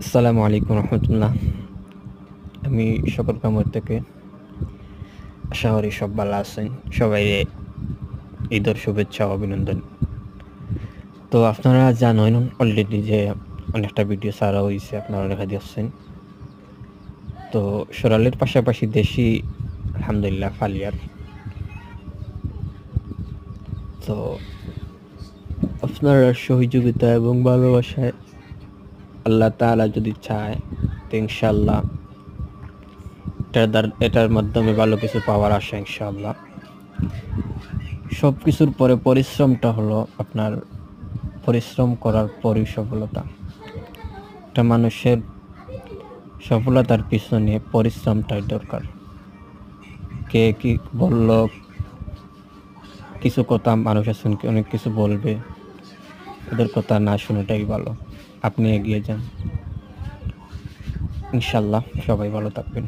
আসসালামু আলাইকুম রহমতুল্লাহ। আমি সকল কামর থেকে আশা করি সব ভালো আছেন। সবাই ঈদের শুভেচ্ছা ও অভিনন্দন। তো আপনারা জানেন অলরেডি যে অনেকটা ভিডিও ছাড়া হয়েছে, আপনারা দেখা দিচ্ছেন। তো সরালের পাশাপাশি দেশি আলহামদুলিল্লাহ ফালিয়ার। তো আপনার সহযোগিতা এবং ভালোবাসায় আল্লাহ তাআলা যদি চায় তো ইনশাআল্লাহ এটার মাধ্যমে ভালো কিছু পাওয়ার আশা ইনশাআল্লাহ। সবকিছুর পরে পরিশ্রমটা হলো আপনার পরিশ্রম করার পরই সফলতা। একটা মানুষের সফলতার পিছনে পরিশ্রমটাই দরকার। কে কি বলল, কিছু কথা মানুষ আছেন অনেক কিছু বলবে, ওদের কথা না শোনাটাই ভালো। আপনি এগিয়ে যান, ইনশাল্লাহ সবাই ভালো থাকবেন।